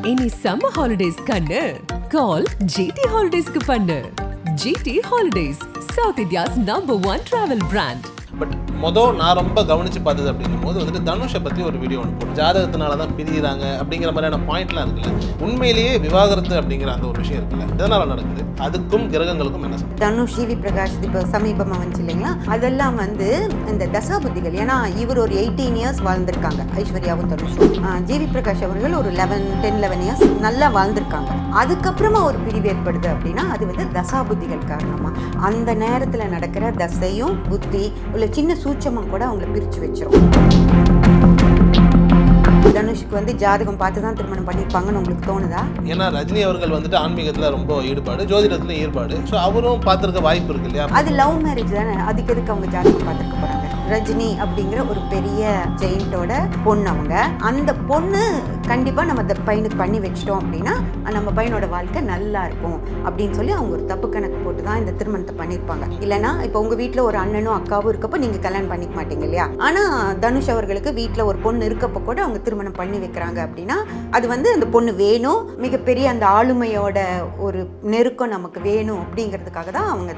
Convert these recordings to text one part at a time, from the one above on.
இனி summer holidays கண்ணு கால் GT ஹாலிடேஸ்க்கு பண்ணு. GT holidays, South India's #1 travel brand. But நான் ரொம்ப கவனித்து பார்த்தது அப்படின்னும் போது வந்துட்டு தனுஷை பற்றி ஒரு வீடியோ ஒன்று போட்டு ஜாதகத்தினால தான் பிரிகிறாங்க அப்படிங்கிற மாதிரியான பாயிண்ட்லாம் இருக்குல்ல, உண்மையிலேயே விவாகரத்து அப்படிங்கிற அந்த ஒரு விஷயம் இருக்குல்ல, இதனால் நடக்குது. அதுக்கும் கிரகங்களுக்கும் என்ன சொல்லுங்க? தனுஷ் ஜிவி பிரகாஷ் இப்போ சமீபமாக வந்துச்சு இல்லைங்களா, அதெல்லாம் வந்து இந்த தசாபுத்திகள். ஏன்னா இவர் ஒரு 18 இயர்ஸ் வாழ்ந்திருக்காங்க, ஐஸ்வர்யாவும் தனுஷும். ஜிவி பிரகாஷ் அவர்கள் ஒரு 10-11 இயர்ஸ் நல்லா வாழ்ந்திருக்காங்க. அதுக்கப்புறமா ஒரு பிரிவு ஏற்படுது அப்படின்னா அது வந்து தசாபுத்திகள் காரணமா. அந்த நேரத்தில் நடக்கிற தசையும் புத்தி உள்ள சின்ன சூட்சமும் கூட அவங்களை பிரித்து வச்சிரும். தனுஷ்க்கு வந்து ஜாதகம் பார்த்து தான் திருமணம் பண்ணியிருப்பாங்கன்னு உங்களுக்கு தோணுதா? ஏன்னா ரஜினி அவர்கள் வந்துட்டு ஆன்மீகத்தில் ரொம்ப ஈடுபாடு, ஜோதிடத்தில் ஈடுபாடு. ஸோ அவரும் பார்த்துருக்க வாய்ப்பு இருக்கு இல்லையா? அது லவ் மேரேஜ் தானே, அதுக்கு எதுக்கு அவங்க ஜாதகம் பார்த்துருக்க போகிறாங்க? ரஜினி அப்படிங்கிற ஒரு பெரிய ஜெயிண்டோட பொண்ணு அவங்க. அந்த பொண்ணு கண்டிப்பாக நம்ம அந்த பையனுக்கு பண்ணி வச்சிட்டோம் அப்படின்னா நம்ம பையனோட வாழ்க்கை நல்லா இருக்கும் அப்படின்னு சொல்லி அவங்க ஒரு தப்பு கணக்கு போட்டு தான் இந்த திருமணத்தை பண்ணியிருப்பாங்க. இல்லைன்னா இப்போ உங்கள் வீட்டில் ஒரு அண்ணனும் அக்காவும் இருக்கப்போ நீங்கள் கல்யாணம் பண்ணிக்க மாட்டீங்க இல்லையா? ஆனால் தனுஷ் அவர்களுக்கு வீட்டில் ஒரு பொண்ணு இருக்கப்போ கூட அவங்க திருமணம் பண்ணி வைக்கிறாங்க அப்படின்னா அது வந்து அந்த பொண்ணு வேணும், மிகப்பெரிய அந்த ஆளுமையோட ஒரு நெருக்கம் நமக்கு வேணும் அப்படிங்கிறதுக்காக தான் அவங்க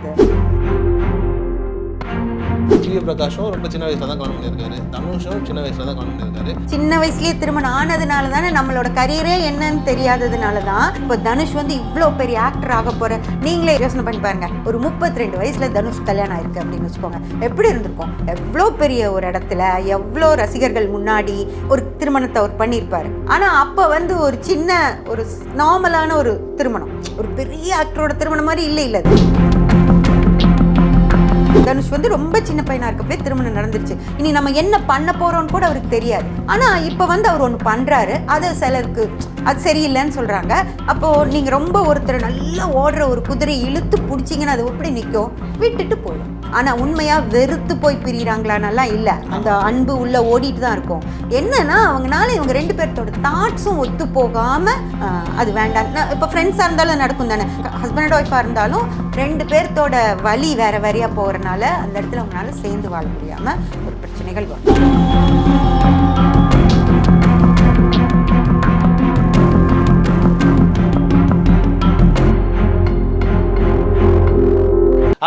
ஜிவி பிரகாஷும் ரொம்ப சின்ன வயசுல தான் கல்யாணம் பண்ணியிருக்காரு, தனுஷும் சின்ன வயசுல தான் கல்யாணம் பண்ணியிருக்காரு. சின்ன வயசுலயே திருமணம் ஆனதுனால தானே, நம்மளோட கரியரே என்னன்னு தெரியாததுனால தான் இப்போ தனுஷ் வந்து இவ்வளோ பெரிய ஆக்டர் ஆக போற. நீங்களே யோசனை பண்ணி பாருங்க, ஒரு 32 வயசுல தனுஷ் கல்யாணம் ஆயிருக்கு அப்படின்னு வச்சுக்கோங்க, எப்படி இருந்திருக்கும்? எவ்வளோ பெரிய ஒரு இடத்துல எவ்வளோ ரசிகர்கள் முன்னாடி ஒரு திருமணத்தை அவர் பண்ணியிருப்பாரு. ஆனா அப்போ வந்து ஒரு சின்ன ஒரு நார்மலான ஒரு திருமணம், ஒரு பெரிய ஆக்டரோட திருமணம் மாதிரி இல்லை. தனுஷ் வந்து ரொம்ப சின்ன பையனா இருக்கப்பே திருமணம் நடந்துருச்சு. இனி நம்ம என்ன பண்ண போறோம்னு கூட அவருக்கு தெரியாது. ஆனா இப்ப வந்து அவர் ஒன்று பண்றாரு, அது சிலருக்கு அது சரியில்லைன்னு சொல்றாங்க. அப்போ நீங்க ரொம்ப ஒருத்தர் நல்லா ஓடுற ஒரு குதிரையை இழுத்து பிடிச்சிங்கன்னா அது எப்படி நிற்கும்? விட்டுட்டு போயிடும். ஆனா உண்மையா வெறுத்து போய் பிரிகிறாங்களான்னெல்லாம் இல்லை, அந்த அன்பு உள்ள ஓடிட்டு தான் இருக்கும். என்னன்னா அவங்கனால இவங்க 2 பேர்த்தோட தாட்ஸும் ஒத்து போகாம அது வேண்டாம். இப்போ ஃப்ரெண்ட்ஸா இருந்தாலும் நடக்கும் தானே, ஹஸ்பண்ட் அண்ட் ஒய்ஃபா இருந்தாலும் 2 பேர்த்தோட வழி வேற வேறையா போறனால அந்த இடத்துல அவங்களால சேர்ந்து வாழ முடியாம ஒரு பிரச்சனைகள் வரும்.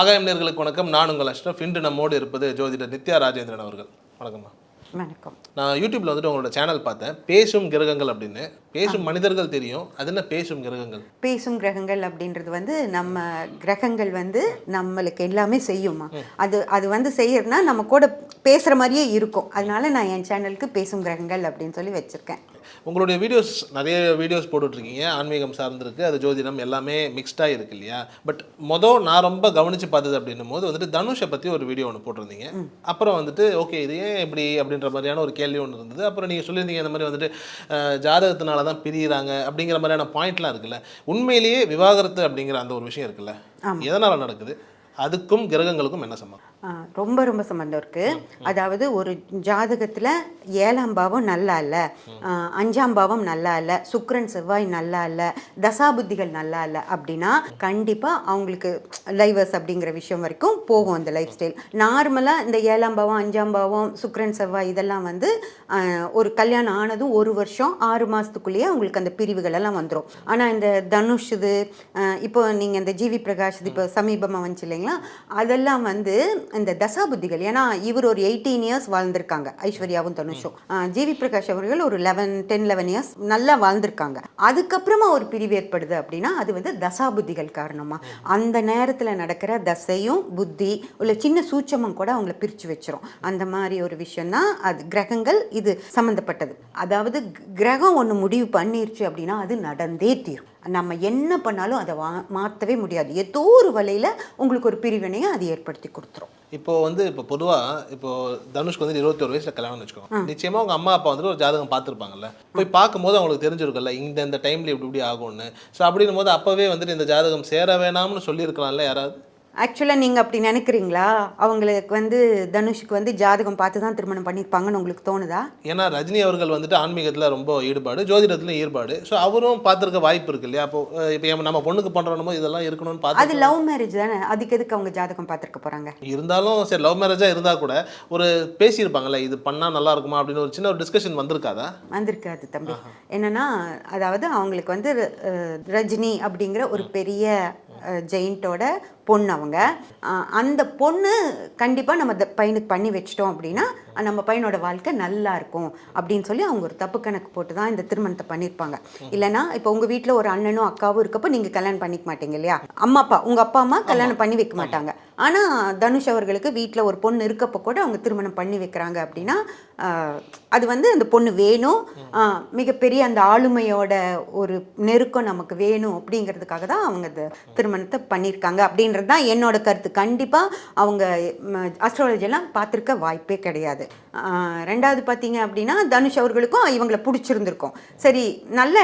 ஆகாயம் நேயர்களுக்கு வணக்கம். நான் உங்கள் அஷ்ரஃப். இன்று நம்மோடு இருப்பது ஜோதிடர் நித்யா ராஜேந்திரன் அவர்கள். வணக்கம்மா. வணக்கம். நான் யூடியூப்ல வந்துட்டு உங்களோட சேனல் பார்த்தேன், பேசும் கிரகங்கள் அப்படின்னு. பேசும் மனிதர்கள் தெரியும், அது என்ன பேசும் கிரகங்கள்? பேசும் கிரகங்கள் அப்படின்றது வந்து நம்ம கிரகங்கள் வந்து நம்மளுக்கு எல்லாமே செய்யுமா. அது வந்து செய்யறதுனா நம்ம கூட பேசுற மாதிரியே இருக்கும். அதனால நான் என் சேனலுக்கு பேசும் கிரகங்கள் அப்படின்னு சொல்லி வச்சிருக்கேன். உங்களுடைய நிறைய வீடியோஸ் போட்டுட்ருக்கீங்க, ஆன்மீகம் சார்ந்திருக்கு, அது ஜோதிடம் எல்லாமே மிக்ஸ்டாக இருக்கு இல்லையா? பட் நான் ரொம்ப கவனித்து பார்த்தது அப்படின்னும் போது வந்துட்டு தனுஷை பற்றி ஒரு வீடியோ ஒன்று போட்டிருந்தீங்க. அப்புறம் வந்துட்டு ஓகே இது ஏன் இப்படி அப்படின்ற மாதிரியான ஒரு கேள்வி ஒன்று இருந்தது. அப்புறம் நீங்கள் சொல்லியிருந்தீங்க இந்த மாதிரி வந்துட்டு ஜாதகத்தினால தான் பிரிகிறாங்க அப்படிங்கிற மாதிரியான பாயிண்ட்லாம் இருக்குல்ல, உண்மையிலேயே விவாகரத்து அப்படிங்கிற அந்த ஒரு விஷயம் இருக்குல்ல, எதனால் நடக்குது? அதுக்கும் கிரகங்களுக்கும் என்ன சம்பந்தம்? ரொம்ப ரொம்ப சம்பந்தம் இருக்கு. அதாவது ஒரு ஜாதகத்துல 7ஆம் பாவம் நல்லா இல்லை, 5ஆம் பாவம் நல்லா இல்லை, சுக்கிரன் செவ்வாய் நல்லா இல்லை, தசாபுத்திகள் நல்லா இல்லை அப்படின்னா கண்டிப்பா அவங்களுக்கு லைவர்ஸ் அப்படிங்கிற விஷயம் வரைக்கும் போகும் அந்த லைஃப் ஸ்டைல். நார்மலா இந்த 7ஆம் பாவம் 5ஆம் பாவம் சுக்கிரன் செவ்வாய் இதெல்லாம் வந்து ஒரு கல்யாணம் ஆனதும் 1 வருஷம் 6 மாசத்துக்குள்ளேயே அவங்களுக்கு அந்த பிரிவுகள் எல்லாம் வந்துடும். ஆனா இந்த தனுஷ் இது இப்போ நீங்க இந்த ஜிவி பிரகாஷ் இப்போ சமீபமாக வந்துச்சு இல்லைங்களா, அதெல்லாம் வந்து இந்த தசாபுத்திகள். ஏன்னா இவர் ஒரு 18 இயர்ஸ் வாழ்ந்திருக்காங்க, ஐஸ்வர்யாவும் தனுஷும். ஜிவி பிரகாஷ் அவர்கள் ஒரு 10-11 இயர்ஸ் நல்லா வாழ்ந்திருக்காங்க. அதுக்கப்புறமா ஒரு பிரிவு ஏற்படுது அப்படின்னா அது வந்து தசாபுத்திகள் காரணமா. அந்த நேரத்தில் நடக்கிற தசையும் புத்தி உள்ள சின்ன சூட்சமும் கூட அவங்கள பிரித்து வச்சிரும். அந்த மாதிரி ஒரு விஷயம் தான் அது கிரகங்கள் இது சம்மந்தப்பட்டது. அதாவது கிரகம் ஒன்று முடிவு பண்ணிருச்சு அப்படின்னா அது நடந்தே தீரும். நம்ம என்ன பண்ணாலும் அதை மாற்றவே முடியாது. ஏதோ ஒரு வழியில் உங்களுக்கு ஒரு பிரிவினையை அது ஏற்படுத்தி கொடுத்துரும். இப்போ பொதுவாக தனுஷ்க்கு வந்து 21 வயசுல கல்யாணம்னு வச்சுக்கோங்க. நிச்சயமாக அவங்க அம்மா அப்பா வந்துட்டு ஒரு ஜாதகம் பார்த்துருப்பாங்கல்ல, போய் பார்க்கும்போது அவங்களுக்கு தெரிஞ்சிருக்குல்ல இந்த டைம்ல இப்படி ஆகும்னு. ஸோ அப்படின்னும் போது அப்போவே வந்துட்டு இந்த ஜாதகம் சேர வேணாம்னு சொல்லியிருக்கலாம்ல யாராவது? ஆக்சுவலாக நீங்கள் அப்படி நினைக்கிறீங்களா? அவங்களுக்கு வந்து தனுஷுக்கு வந்து ஜாதகம் பார்த்து தான் திருமணம் பண்ணியிருப்பாங்கன்னு உங்களுக்கு தோணுதா? ஏன்னா ரஜினி அவர்கள் வந்துட்டு ஆன்மீகத்தில் ரொம்ப ஈடுபாடு, ஜோதிடத்துலையும் ஈடுபாடு. ஸோ அவரும் பார்த்துருக்க வாய்ப்பு இருக்கு இல்லையா? அப்போ இப்போ நம்ம பொண்ணுக்கு பண்ணுறோமோ இதெல்லாம் இருக்கணும்னு பார்த்து. அது லவ் மேரேஜ் தானே, அதுக்கு எதுக்கு அவங்க ஜாதகம் பார்த்துருக்க போகிறாங்க? இருந்தாலும் சரி, லவ் மேரேஜாக இருந்தால் கூட ஒரு பேசியிருப்பாங்கல்ல, இது பண்ணால் நல்லா இருக்குமா அப்படின்னு ஒரு சின்ன ஒரு டிஸ்கஷன் வந்திருக்காதா? வந்திருக்காது தம்பி. என்னன்னா, அதாவது அவங்களுக்கு வந்து ரஜினி அப்படிங்கிற ஒரு பெரிய ஜெயின்ட்டோட பொண்ணு அவங்க. அந்த பொண்ணு கண்டிப்பாக நம்ம பையனுக்கு பண்ணி வச்சிட்டோம் அப்படின்னா நம்ம பையனோட வாழ்க்கை நல்லா இருக்கும் அப்படின்னு சொல்லி அவங்க ஒரு தப்பு கணக்கு போட்டு தான் இந்த திருமணத்தை பண்ணியிருப்பாங்க. இல்லைன்னா இப்போ உங்கள் வீட்டில் ஒரு அண்ணனும் அக்காவும் இருக்கப்போ நீங்கள் கல்யாணம் பண்ணிக்க மாட்டீங்க இல்லையா? உங்கள் அப்பா அம்மா கல்யாணம் பண்ணி வைக்க மாட்டாங்க. ஆனால் தனுஷ் அவர்களுக்கு வீட்டில் ஒரு பொண்ணு இருக்கப்போ கூட அவங்க திருமணம் பண்ணி வைக்கிறாங்க அப்படின்னா அது வந்து அந்த பொண்ணு வேணும், மிகப்பெரிய அந்த ஆளுமையோட ஒரு நெருக்கம் நமக்கு வேணும் அப்படிங்கிறதுக்காக தான் அவங்க இந்த திருமணத்தை பண்ணியிருக்காங்க அப்படின்றது தான் என்னோட கருத்து. கண்டிப்பாக அவங்க அஸ்ட்ராலஜியெல்லாம் பார்த்துருக்க வாய்ப்பே கிடையாது. ரெண்டாவது பார்த்தீங்க அப்படின்னா தனுஷ் அவர்களுக்கும் இவங்களை பிடிச்சிருந்துருக்கும். சரி, நல்ல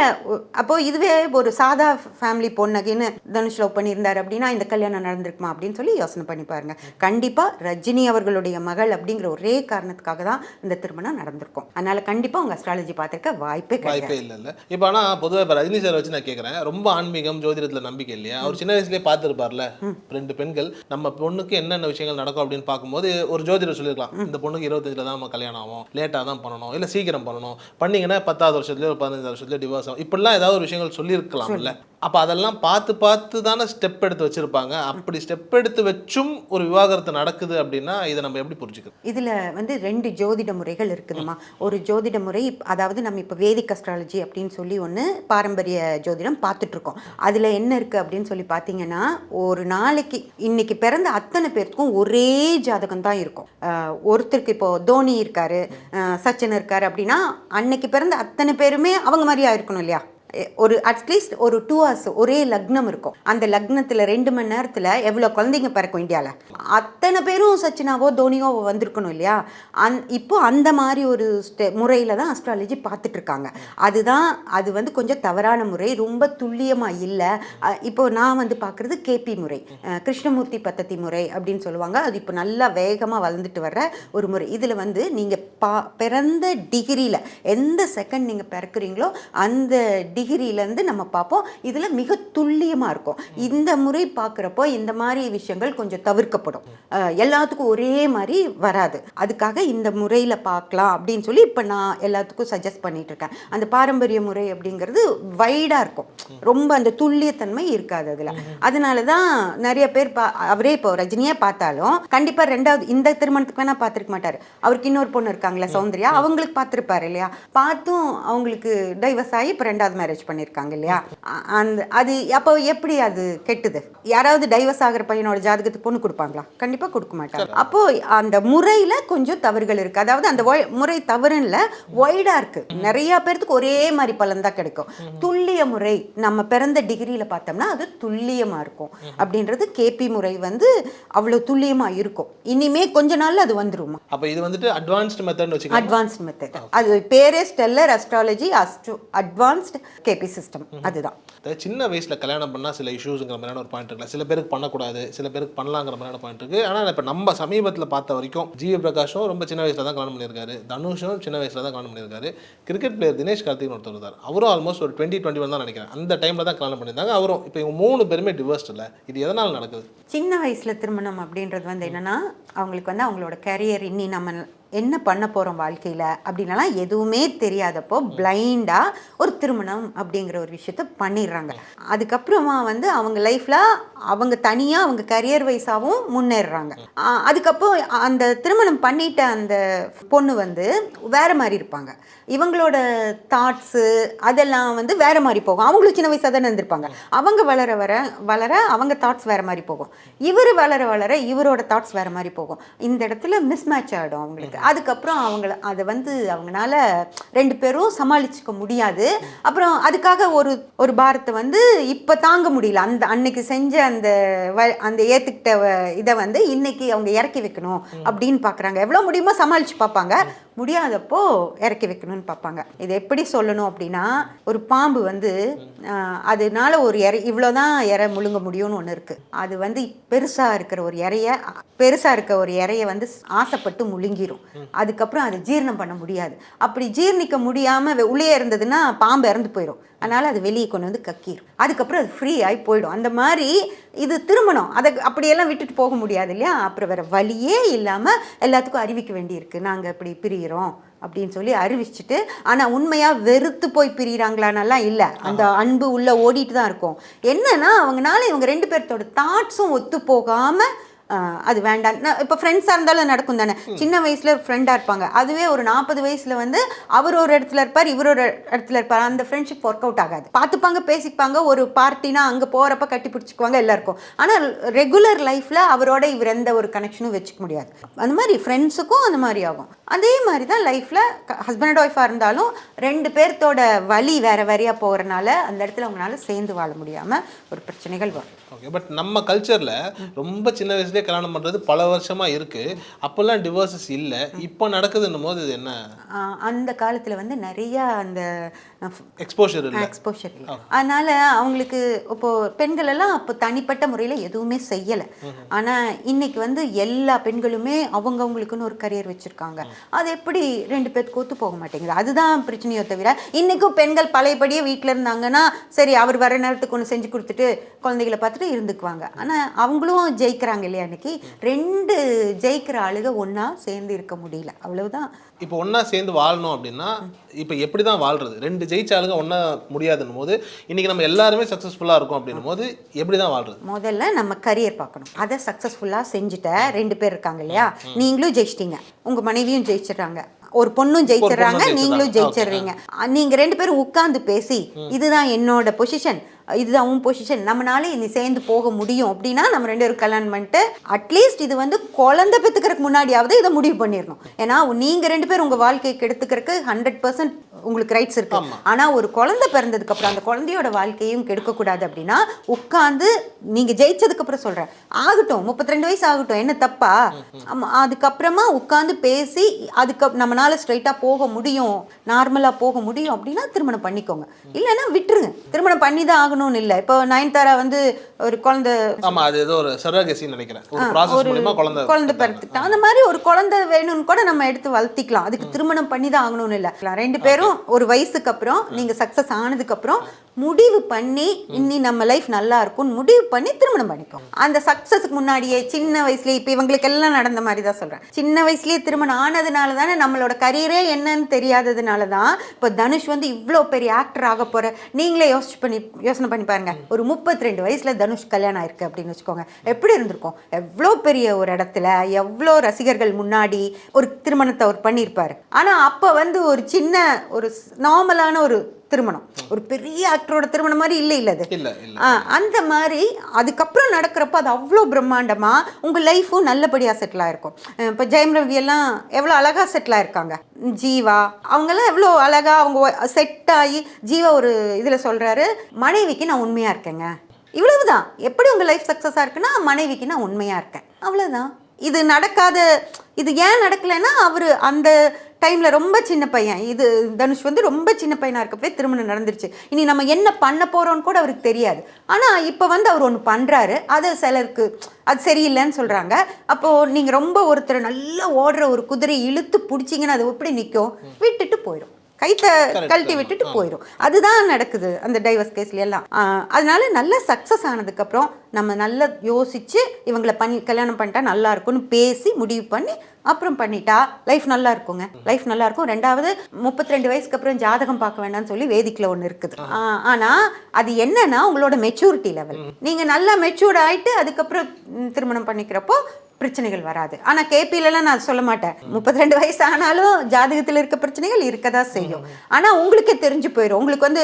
அப்போது இதுவே ஒரு சாதா ஃபேமிலி பொண்ணுன்னு தனுஷ் லவ் பண்ணியிருந்தார் அப்படின்னா இந்த கல்யாணம் நடந்திருக்குமா அப்படின்னு சொல்லி யோசனை பண்ணி பாருங்க. கண்டிப்பாக ரஜினி அவர்களுடைய மகள் அப்படிங்கிற ஒரே காரணத்துக்காக தான் இந்த திருமணம் நடந்திருக்கும். அதனால கண்டிப்பாக அவங்க அஸ்ட்ராலஜி பார்த்துருக்க வாய்ப்பே இல்லை. இப்போ ஆனால் பொதுவாக இப்போ ரஜினி சார் வச்சு நான் கேட்குறேன், ரொம்ப ஆன்மீகம் ஜோதிடத்தில் நம்பிக்கை இல்லையா? அவர் சின்ன வயசுலேயே பார்த்துருப்பார்ல, 2 பெண்கள், நம்ம பொண்ணுக்கு என்னென்ன விஷயங்கள் நடக்கும் அப்படின்னு பார்க்கும்போது ஒரு ஜோதிடர் சொல்லியிருக்கலாம், இந்த பொண்ணுக்கு 25 தான் நம்ம கல்யாணம் ஆகும், லேட்டாக தான் பண்ணணும், இல்லை சீக்கிரம் பண்ணணும், பண்ணிங்கன்னா 10வது வருஷத்துலேயே ஒரு 15வது வருஷத்துலேயே டிவோர்ஸ் ஆகும், இப்படிலாம் ஏதாவது ஒரு விஷயங்கள் சொல்லியிருக்கலாம்ல. அப்போ அதெல்லாம் பார்த்து தானே ஸ்டெப் எடுத்து வச்சிருப்பாங்க. அப்படி ஸ்டெப் எடுத்து வச்சும் ஒரு விவாகரத்து நடக்குது அப்படின்னா இதை நம்ம எப்படி புரிஞ்சுக்கிறோம்? இதில் வந்து 2 ஜோதிட முறைகள் இருக்குதுமா. ஒரு ஜோதிட முறை, அதாவது நம்ம இப்போ வேதிக் அஸ்ட்ராலஜி அப்படின்னு சொல்லி ஒன்று பாரம்பரிய ஜோதிடம் பார்த்துட்ருக்கோம். அதில் என்ன இருக்குது அப்படின்னு சொல்லி பார்த்தீங்கன்னா, ஒரு நாளைக்கு இன்னைக்கு பிறந்த அத்தனை பேருக்கும் ஒரே ஜாதகம் தான் இருக்கும். ஒருத்தருக்கு இப்போது தோனி இருக்காரு, சச்சின் இருக்காரு அப்படின்னா அன்னைக்கு பிறந்த அத்தனை பேருமே அவங்க மாதிரியா இருக்கணும் இல்லையா? ஒரு அட்லீஸ்ட் ஒரு 2 hours ஒரே லக்னம் இருக்கும். அந்த லக்னத்தில் 2 மணி நேரத்தில் எவ்வளோ குழந்தைங்க பிறக்கும் இந்தியாவில்? அத்தனை பேரும் சச்சினாவோ தோனியோ வந்திருக்கணும் இல்லையா? இப்போ அந்த மாதிரி ஒரு முறையில் தான் அஸ்ட்ராலஜி பார்த்துட்டு இருக்காங்க. அது வந்து கொஞ்சம் தவறான முறை, ரொம்ப துல்லியமாக இல்லை. இப்போ நான் வந்து பார்க்குறது கேபி முறை, கிருஷ்ணமூர்த்தி பத்ததி முறை அப்படின்னு சொல்லுவாங்க. அது இப்போ நல்லா வேகமாக வளர்ந்துட்டு வர்ற ஒரு முறை. இதில் வந்து நீங்கள் பிறந்த டிகிரியில் எந்த செகண்ட் நீங்கள் பிறக்கிறீங்களோ அந்த டிகிரியிலேருந்து நம்ம பார்ப்போம். இதில் மிக துல்லியமாக இருக்கும். இந்த முறை பார்க்குறப்போ இந்த மாதிரி விஷயங்கள் கொஞ்சம் தவிர்க்கப்படும். எல்லாத்துக்கும் ஒரே மாதிரி வராது. அதுக்காக இந்த முறையில் பார்க்கலாம் அப்படின்னு சொல்லி இப்போ நான் எல்லாத்துக்கும் சஜஸ்ட் பண்ணிட்டு இருக்கேன். அந்த பாரம்பரிய முறை அப்படிங்கிறது வைடாக இருக்கும், ரொம்ப அந்த துல்லியத்தன்மை இருக்காது அதில். அதனால தான் நிறைய பேர் அவரே இப்போ ரஜினியே பார்த்தாலும் கண்டிப்பாக 2வது இந்த திருமணத்துக்கு வேணால் பார்த்துருக்க மாட்டார். அவருக்கு இன்னொரு பொண்ணு இருக்காங்களே சௌந்தர்யா, அவங்களுக்கு பார்த்துருப்பாரு இல்லையா? பார்த்தும் அவங்களுக்கு டைவர்ஸ் ஆகி இப்போ 2வது மேரேஜ் பண்ணியிருக்காங்க இல்லையா? அது அப்போ எப்படி அது கெட்டுது? யாராவது டைவர்ஸ் ஆகிற பையனோட ஜாதகத்துக்கு பொண்ணு கொடுப்பாங்களா? கண்டிப்பாக கொடுக்க மாட்டாங்க. அப்போ அந்த முறையில் கொஞ்சம் தவறுகள் இருக்குது. அதாவது அந்த முறை தவறுல ஒய்டாக இருக்குது. நிறைய பேர்த்துக்கு ஒரே மாதிரி பலன் தான் கிடைக்கும். துல்லிய முறை நம்ம பிறந்த டிகிரியில் பார்த்தோம்னா அது துல்லியமாக இருக்கும். அப்படின்றது கேபி முறை வந்து அவ்வளோ துல்லியமாக இருக்கும். இனிமே கொஞ்ச நாள்ல அது வந்துருமா? அப்போ இது வந்துட்டு அட்வான்ஸ்டு மெத்தட் வச்சுக்கலாம். அட்வான்ஸ்டு மெத்தட், அது பேரே stellar astrology advanced KP system. அதுதான். சின்ன வயசில் கல்யாணம் பண்ணால் சில இஷ்யூஸுங்கிற மாதிரியான ஒரு பாயிண்ட் இருக்குல்ல, சில பேருக்கு பண்ணக்கூடாது, சில பேருக்கு பண்ணலாங்கிற மாதிரியான பாயிண்ட் இருக்குது. ஆனால் இப்போ நம்ம சமீபத்தில் பார்த்த வரைக்கும் ஜிவி பிரகாஷும் ரொம்ப சின்ன வயசில் தான் கல்யாணம் பண்ணியிருக்காரு, தனுஷும் சின்ன வயசில் தான் கல்யாணம் பண்ணியிருக்காரு. கிரிக்கெட் பிளேயர் தினேஷ் கார்த்திக்னு ஒருத்தர் இருந்தார், அவரும் ஆல்மோஸ்ட் ஒரு 2021 தான் நினைக்கிறேன், அந்த டைமில் தான் கல்யாணம் பண்ணியிருந்தாங்க. அவரும் இப்போ இவங்க 3 பேருமே டிவோர்ஸ்ட் இல்லை. இது எதனால் நடக்குது? சின்ன வயசில் திருமணம் அப்படின்றது வந்து என்னென்னா, அவங்களுக்கு வந்து அவங்களோட கரியர் இன்னி நம்ம என்ன பண்ண போகிறோம் வாழ்க்கையில் அப்படின்னாலாம் எதுவுமே தெரியாதப்போ பிளைண்டாக ஒரு திருமணம் அப்படிங்கிற ஒரு விஷயத்த பண்ணிடுறாங்க. அதுக்கப்புறமா வந்து அவங்க லைஃப்பில் அவங்க தனியாக அவங்க கரியர் வைஸாகவும் முன்னேறுறாங்க. அதுக்கப்புறம் அந்த திருமணம் பண்ணிட்ட அந்த பொண்ணு வந்து வேறு மாதிரி இருப்பாங்க. இவங்களோட தாட்ஸு அதெல்லாம் வந்து வேறு மாதிரி போகும். அவங்களும் சின்ன வயசாக தானே இருந்திருப்பாங்க. அவங்க வளர அவங்க தாட்ஸ் வேறு மாதிரி போகும். இவர் வளர இவரோட தாட்ஸ் வேறு மாதிரி போகும். இந்த இடத்துல மிஸ் மேட்ச் ஆகிடும் அவங்களுக்கு. இருக்கு. அதுக்கப்புறம் அதை வந்து அவங்களால 2 பேரும் சமாளிச்சுக்க முடியாது. அப்புறம் அதுக்காக ஒரு பாரத்தை வந்து இப்போ தாங்க முடியல. அன்னைக்கு செஞ்ச அந்த ஏற்றுக்கிட்ட இதை வந்து இன்னைக்கு அவங்க இறக்கி வைக்கணும் அப்படின்னு பார்க்குறாங்க. எவ்வளோ முடியுமோ சமாளித்து பார்ப்பாங்க, முடியாதப்போ இறக்கி வைக்கணும்னு பார்ப்பாங்க. இது எப்படி சொல்லணும் அப்படின்னா, ஒரு பாம்பு வந்து அதனால ஒரு இவ்வளோதான் முழுங்க முடியும்னு ஒன்று இருக்குது. அது வந்து பெருசாக இருக்கிற ஒரு இறைய வந்து ஆசைப்பட்டு முழுங்கிரும். அதுக்கப்புறம் அதை ஜீரணம் பண்ண முடியாது. அப்படி ஜீர்ணிக்க முடியாமல் உள்ளே இருந்ததுன்னா பாம்பு இறந்து போயிடும். அதனால் அது வெளியே கொண்டு வந்து கக்கிடும். அதுக்கப்புறம் அது ஃப்ரீ ஆகி போயிடும். அந்த மாதிரி இது திருமணம், அதை அப்படியெல்லாம் விட்டுட்டு போக முடியாது இல்லையா? அப்புறம் வேறு வழியே இல்லாமல் எல்லாத்துக்கும் அறிவிக்க வேண்டியிருக்கு, நாங்கள் இப்படி பிரிகிறோம் அப்படின்னு சொல்லி அறிவிச்சுட்டு. ஆனால் உண்மையாக வெறுத்து போய் பிரிகிறாங்களானெல்லாம் இல்லை, அந்த அன்பு உள்ளே ஓடிட்டு தான் இருக்கும். என்னன்னா அவங்களால இவங்க 2 பேர்த்தோட தாட்ஸும் ஒத்து போகாமல் அது வேண்டாம். இப்போ ஃப்ரெண்ட்ஸாக இருந்தாலும் நடக்கும் தானே. சின்ன வயசில் ஃப்ரெண்டாக இருப்பாங்க, அதுவே ஒரு 40 வயசில் வந்து அவர் ஒரு இடத்துல இருப்பார், இவர் ஒரு இடத்துல இருப்பார். அந்த ஃப்ரெண்ட்ஷிப் ஒர்க் அவுட் ஆகாது. பார்த்துப்பாங்க, பேசிப்பாங்க, ஒரு பார்ட்டினா அங்கே போகிறப்ப கட்டி பிடிச்சிக்குவாங்க எல்லாருக்கும். ஆனால் ரெகுலர் லைஃப்பில் அவரோட இவர் எந்த ஒரு கனெக்ஷனும் வச்சுக்க முடியாது. அந்த மாதிரி ஃப்ரெண்ட்ஸுக்கும் அந்த மாதிரி ஆகும். அதே மாதிரி தான் லைஃப்பில் ஹஸ்பண்ட் அண்ட் ஒய்ஃபாக இருந்தாலும் 2 பேர்த்தோட வழி வேறு வேறையாக போகிறனால அந்த இடத்துல அவங்களால சேர்ந்து வாழ முடியாமல் ஒரு பிரச்சனைகள் வரும். ஓகே, பட் நம்ம கல்ச்சரில் ரொம்ப சின்ன வயசுலேயே கல்யாணம் பண்ணுறது பல வருஷமாக இருக்குது. அப்போல்லாம் டிவோர்ஸஸ் இல்லை, இப்போ நடக்குதுன்னும் போது இது என்ன? அந்த காலத்தில் வந்து நிறையா அந்த எக்ஸ்போஷர் இல்லை. அதனால் அவங்களுக்கு இப்போது பெண்கள் எல்லாம் அப்போ தனிப்பட்ட முறையில் எதுவுமே செய்யலை. ஆனால் இன்னைக்கு வந்து எல்லா பெண்களுமே அவங்கவுங்களுக்குன்னு ஒரு கரியர் வச்சுருக்காங்க. அது எப்படி 2 பேருக்கு ஒத்து போக மாட்டேங்குது? அதுதான் பிரச்சனையோ தவிர, இன்றைக்கும் பெண்கள் பழையபடியே வீட்டில் இருந்தாங்கன்னா சரி, அவர் வர நேரத்துக்கு ஒன்று செஞ்சு கொடுத்துட்டு குழந்தைகளை பார்த்துட்டு இருந்துக்குவாங்க. ஆனால் அவங்களும் ஜெயிக்கிறாங்க இல்லையா? இன்னைக்கு 2 ஜெயிக்கிற ஆளுக ஒன்றா சேர்ந்து இருக்க முடியல, அவ்வளவுதான். இப்போ ஒன்றா சேர்ந்து வாழணும் அப்படின்னா இப்போ எப்படி தான் வாழ்றது? 2 ஜெயிச்சாளுங்க ஒன்றா முடியாதுன்னும் போது இன்றைக்கி நம்ம எல்லாருமே சக்ஸஸ்ஃபுல்லாக இருக்கும் அப்படின்னும் போது எப்படி தான் வாழ்றது? முதல்ல நம்ம கரியர் பார்க்கணும். அதை சக்ஸஸ்ஃபுல்லாக செஞ்சுட்ட 2 பேர் இருக்காங்க இல்லையா? நீங்களும் ஜெயிச்சிட்டீங்க, உங்கள் மனைவியும் ஜெயிச்சிடுறாங்க, ஒரு பொண்ணும் ஜெயிச்சிடறாங்க, நீங்களும் ஜெயிச்சிடுறீங்க. நீங்கள் 2 பேரும் உட்கார்ந்து பேசி இதுதான் என்னோட பொசிஷன், இதுதான் உன் பொசிஷன், நம்மளால இனி சேர்ந்து போக முடியும் அப்படின்னா நம்ம 2 பேரும் கல்யாணம் பண்ணிட்டு அட்லீஸ்ட் இது வந்து குழந்தை பெற்றுக்கிறதுக்கு முன்னாடியாவது இதை முடிவு பண்ணிடணும். ஏன்னா நீங்கள் 2 பேரும் உங்கள் வாழ்க்கையை கெடுத்துக்கிறதுக்கு 100% உங்களுக்கு ரைட்ஸ் இருக்கு. ஆனால் ஒரு குழந்தை பிறந்ததுக்கு அப்புறம் அந்த குழந்தையோட வாழ்க்கையும் கெடுக்கக்கூடாது. அப்படின்னா உட்காந்து நீங்கள் ஜெயிச்சதுக்கு அப்புறம் சொல்கிறேன், ஆகட்டும் 32 வயசு ஆகட்டும், என்ன தப்பா? அதுக்கப்புறமா உட்காந்து பேசி நம்மளால ஸ்ட்ரைட்டாக போக முடியும், நார்மலாக போக முடியும் அப்படின்னா திருமணம் பண்ணிக்கோங்க. இல்லைன்னா விட்டுருங்க. திருமணம் பண்ணி தான் ஆகணும்னு இல்லை. இப்போ நயன்தாரா வந்து ஒரு குழந்தை, ஆமா அது ஏதோ ஒரு சர்வகசின்னு நினைக்கிறேன், ஒரு ப்ராசஸ் மூலமா குழந்தை பிறந்துட்டா, அந்த மாதிரி ஒரு குழந்தை வேணும்னு கூட நம்ம எடுத்து வளர்த்திக்கலாம். அதுக்கு திருமணம் பண்ணி தான் ஆகணும்னு இல்லை. 2 பேரும் ஒரு வயசுக்கு அப்புறம் நீங்க சக்சஸ் ஆனதுக்கு அப்புறம் முடிவு பண்ணி இன்னி நம்ம லைஃப் நல்லா இருக்கும் முடிவு பண்ணி திருமணம் பண்ணிக்கோங்க. அந்த சக்சஸ்க்கு முன்னாடியே சின்ன வயசுலேயே, இப்போ இவங்களுக்கு எல்லாம் நடந்த மாதிரி தான் சொல்கிறேன், சின்ன வயசுலேயே திருமணம் ஆனதுனால தானே, நம்மளோட கரியரே என்னன்னு தெரியாததுனால தான் இப்போ தனுஷ் வந்து இவ்வளோ பெரிய ஆக்டர் ஆக போகிற. நீங்களே யோசனை பண்ணி பாருங்க, ஒரு 32 வயசில் தனுஷ் கல்யாணம் ஆயிருக்கு அப்படின்னு வச்சுக்கோங்க, எப்படி இருந்திருக்கும்? எவ்வளோ பெரிய ஒரு இடத்துல எவ்வளோ ரசிகர்கள் முன்னாடி ஒரு திருமணத்தை அவர் பண்ணியிருப்பார். ஆனால் அப்போ வந்து ஒரு சின்ன ஒரு நார்மலான ஒரு திருமணம், ஒரு பெரிய ஆக்டரோட திருமணம் மாதிரி இல்லை அது. அந்த மாதிரி அதுக்கப்புறம் நடக்கிறப்ப அது அவ்வளோ பிரம்மாண்டமா உங்க லைஃபும் நல்லபடியா செட்டில் ஆயிருக்கும். இப்போ ஜெயம் ரவி எல்லாம் எவ்வளோ அழகா செட்டில் ஆயிருக்காங்க, ஜீவா அவங்கெல்லாம் எவ்வளோ அழகா அவங்க செட் ஆகி. ஜீவா ஒரு இதுல சொல்றாரு, மனைவிக்கு நான் உண்மையா இருக்கேங்க, இவ்வளவுதான். எப்படி உங்க லைஃப் சக்சஸா இருக்குன்னா மனைவிக்கு நான் உண்மையா இருக்கேன், அவ்வளவுதான். இது நடக்காத, இது ஏன் நடக்கலைன்னா அவர் அந்த டைமில் ரொம்ப சின்ன பையன். இது தனுஷ் வந்து ரொம்ப சின்ன பையனாக இருக்கப்பவே திருமணம் நடந்துருச்சு. இனி நம்ம என்ன பண்ண போகிறோன்னு கூட அவருக்கு தெரியாது. ஆனால் இப்போ வந்து அவர் ஒன்று பண்ணுறாரு, அது சிலருக்கு அது சரியில்லைன்னு சொல்கிறாங்க. அப்போது நீங்கள் ரொம்ப ஒருத்தர் நல்லா ஓடுற ஒரு குதிரை இழுத்து பிடிச்சிங்கன்னா அது எப்படி நிற்கும்? விட்டுட்டு போயிடும், கைத்தை கழட்டி விட்டுட்டு போயிடும். அதுதான் நடக்குது அந்த டைவர்ஸ் கேஸ்ல எல்லாம். அதனால நல்லா சக்ஸஸ் ஆனதுக்கப்புறம் நம்ம நல்லா யோசிச்சு இவங்களை கல்யாணம் பண்ணிட்டா நல்லா இருக்கும்னு பேசி முடிவு பண்ணி அப்புறம் பண்ணிட்டா லைஃப் நல்லா இருக்குங்க, லைஃப் நல்லா இருக்கும். 2வது 32 வயசுக்கு அப்புறம் ஜாதகம் பார்க்க வேண்டாம்னு சொல்லி வேதிக்கில் ஒன்று இருக்குது. ஆனால் அது என்னன்னா உங்களோட மெச்சூரிட்டி லெவல். நீங்கள் நல்லா மெச்சூர்ட் ஆகிட்டு அதுக்கப்புறம் திருமணம் பண்ணிக்கிறப்போ பிரச்சனைகள் வராது. ஆனா கேபிலலாம் நான் சொல்ல மாட்டேன். 32 வயசு ஆனாலும் ஜாதகத்தில் இருக்க பிரச்சனைகள் இருக்கதான் செய்யும். ஆனா உங்களுக்கே தெரிஞ்சு போயிடும். உங்களுக்கு வந்து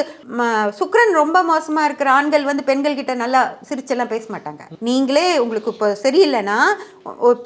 சுக்கிரன் ரொம்ப மோசமா இருக்கிற ஆண்கள் வந்து பெண்கள் கிட்ட நல்லா சிரிச்செல்லாம் பேச மாட்டாங்க. நீங்களே உங்களுக்கு இப்போ சரியில்லைன்னா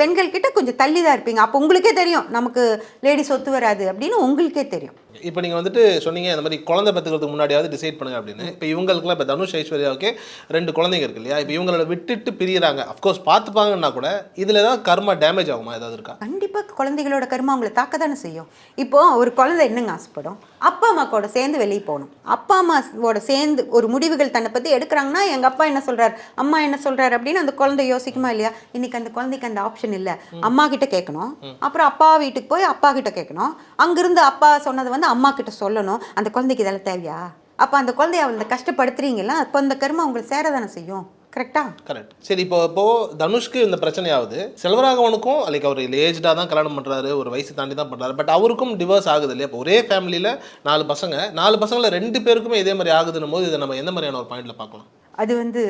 பெண்கள் கிட்ட கொஞ்சம் தள்ளி தான் இருப்பீங்க. அப்போ உங்களுக்கே தெரியும் நமக்கு லேடிஸ் ஒத்து வராது அப்படின்னு உங்களுக்கே தெரியும். இப்போ நீங்கள் வந்துட்டு சொன்னீங்க இந்த மாதிரி குழந்தை பெற்றுக்கிறதுக்கு முன்னாடியாவது டிசைட் பண்ணுங்க அப்படின்னு. இப்போ இவங்களுக்குலாம் இப்போ தனுஷ் ஐஸ்வர்யாவுக்கே 2 குழந்தைங்க இருக்கு இல்லையா? இப்போ இவங்களோட விட்டுட்டு பிரியறாங்க, அஃப்கோர்ஸ் பார்த்துப்பாங்கன்னா கூட இதில் ஏதாவது கர்மா டேமேஜ் ஆகுமா? ஏதாவது இருக்கா? கண்டிப்பாக குழந்தைகளோட கர்மா அவங்களை தாக்க தானே செய்யும். இப்போ ஒரு குழந்தை என்னங்க ஆசைப்படும்? அப்பா அம்மா கூட சேர்ந்து வெளியே போகணும். அப்பா அம்மாவோட சேர்ந்து ஒரு முடிவுகள் தன்னை பற்றி எடுக்கிறாங்கன்னா எங்கள் அப்பா என்ன சொல்கிறார், அம்மா என்ன சொல்கிறார் அப்படின்னு அந்த குழந்தை யோசிக்குமா இல்லையா? இன்னைக்கு அந்த குழந்தைக்கு அந்த ஆப்ஷன் இல்லை. அம்மா கிட்ட கேட்கணும், அப்புறம் அப்பா வீட்டுக்கு போய் அப்பா கிட்ட கேட்கணும், அங்கிருந்து அப்பா சொன்னதை வந்து அம்மா கிட்ட சொல்லணும். அந்த குழந்தைக்கு இதெல்லாம் தேவையா? அப்போ அந்த குழந்தைய அவளை கஷ்டப்படுத்துறீங்களா? அப்போ அந்த கர்மா உங்களுக்கு சேரதானே செய்யும். கரெக்டா? கரெக்ட். சரி, இப்போ தனுஷ்க்கு இந்த பிரச்சனையாவது, செல்வராகவனுக்கும் லைக் அவர் ஏஜ்டாக தான் கல்யாணம் பண்ணுறாரு, ஒரு வயசு தாண்டி தான் பண்ணுறாரு, பட் அவருக்கும் டிவோர்ஸ் ஆகுது இல்லையா? இப்போ ஒரே ஃபேமிலியில் 4 பசங்க, 4 பசங்களில் 2 பேருக்குமே இதே மாதிரி ஆகுதுன்னும் போது இதை நம்ம எந்த மாதிரியான ஒரு பாயிண்ட்ல பார்க்கலாம்? அது வந்து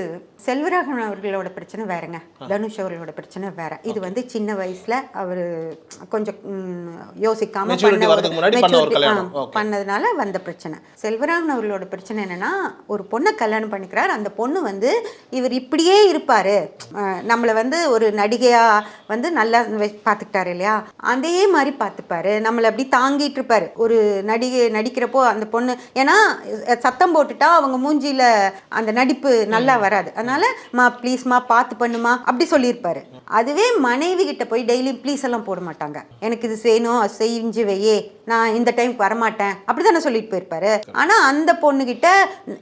செல்வராகவன் அவர்களோட பிரச்சனை வேறங்க, தனுஷ் அவர்களோட பிரச்சனை வேற. இது வந்து சின்ன வயசுல அவர் கொஞ்சம் யோசிக்காம பண்ணதுனால வந்த பிரச்சனை. செல்வராகவன் அவர்களோட பிரச்சனை என்னன்னா, ஒரு பொண்ணை கல்யாணம் பண்ணிக்கிறார். அந்த பொண்ணு வந்து இவர் இப்படியே இருப்பாரு, நம்மளை வந்து ஒரு நடிகையா வந்து நல்லா பார்த்துக்கிட்டாரு இல்லையா, அதே மாதிரி பார்த்துப்பாரு, நம்மளை அப்படி தாங்கிட்டு இருப்பாரு. ஒரு நடிகை நடிக்கிறப்போ அந்த பொண்ணு ஏன்னா சத்தம் போட்டுட்டா அவங்க மூஞ்சியில அந்த நடிப்பு நல்லா வராது, அதனால மா ப்ளீஸ்மா பார்த்து பண்ணுமா அப்படி சொல்லியிருப்பாரு. அதுவே மனைவி கிட்ட போய் டெய்லி ப்ளீஸ் எல்லாம் போட மாட்டாங்க. எனக்கு இது செய்யணும், செஞ்சு வையே, நான் இந்த டைமுக்கு வரமாட்டேன் அப்படித்தானே சொல்லிட்டு போயிருப்பாரு. ஆனா அந்த பொண்ணு கிட்ட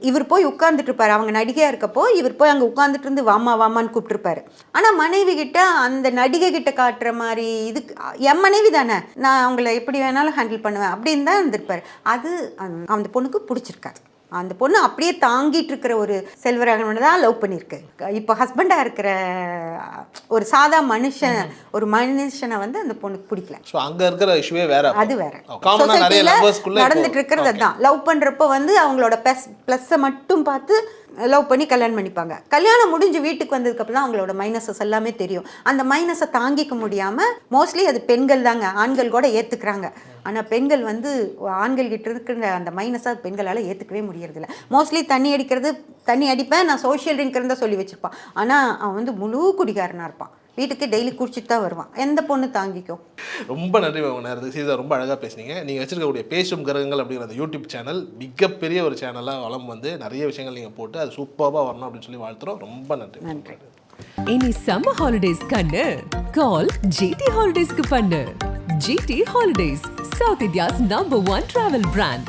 இவர் போய் உட்கார்ந்துட்டு இருப்பாரு. அவங்க நடிகையா இருக்கப்போ இவர் போய் அங்க உட்கார்ந்துட்டு இருந்து வாமா வாமான்னு கூப்பிட்டுருப்பாரு. ஆனா மனைவி கிட்ட அந்த நடிகை கிட்ட காட்டுற மாதிரி இது என் மனைவி தானே, நான் அவங்கள எப்படி வேணாலும் ஹேண்டில் பண்ணுவேன் அப்படின்னு தான் இருந்திருப்பாரு. அது அந்த பொண்ணுக்கு பிடிச்சிருக்காரு. அந்த பொண்ணு அப்படியே தாங்கிட்டு இருக்கிற ஒரு செல்வராகவனை தான் லவ் பண்ணியிருக்கு. இப்போ ஹஸ்பண்டாக இருக்கிற ஒரு சாதா ஒரு மனுஷனை வந்து அந்த பொண்ணுக்கு பிடிக்கல. அங்க இருக்கிற இஷ்யூவே வேற, அது வேற. நடந்துட்டு இருக்கிறது அதுதான். லவ் பண்றப்போ வந்து அவங்களோட ப்ளஸ்ஸை மட்டும் பார்த்து லவ் பண்ணி கல்யாணம் பண்ணிப்பாங்க. கல்யாணம் முடிஞ்சு வீட்டுக்கு வந்ததுக்கப்புறம் தான் அவங்களோட மைனஸஸ் எல்லாமே தெரியும். அந்த மைனஸை தாங்கிக்க முடியாமல் மோஸ்ட்லி அது பெண்கள் தாங்க, ஆண்கள் கூட ஏற்றுக்கிறாங்க. ஆனால் பெண்கள் வந்து ஆண்கள் கிட்ட இருக்கிற அந்த மைனஸை பெண்களால் ஏற்றுக்கவே முடியறதில்ல. மோஸ்ட்லி தண்ணி அடிப்பேன், நான் சோஷியல் ட்ரிங்க் இருந்தால் சொல்லி வச்சுருப்பான். ஆனால் அவன் வந்து முழு குடிகாரனாக இருப்பான். வீட்டுக்கு டெய்லி குடிச்சிட்டு தான் வருவான். எந்த பொண்ணு தாங்கிக்கும்? ரொம்ப நன்றி உங்கள் நேரத்துக்கு. சீதா ரொம்ப அழகாக பேசுனீங்க. நீங்கள் வச்சிருக்கக்கூடிய பேசும் கிரகங்கள் அப்படிங்கிற அந்த யூடியூப் சேனல் மிகப்பெரிய ஒரு சேனலாக வளம் வந்து நிறைய விஷயங்கள் நீங்கள் போட்டு அது சூப்பராக வரணும் அப்படின்னு சொல்லி வாழ்த்துறோம். ரொம்ப நன்றி. நன்றி. இனி சம்மர் ஹாலிடேஸ் கண்ணு கால் ஜிடி ஹாலிடேஸ்க்கு பண்ணு. GT holidays, South India's number 1 travel brand.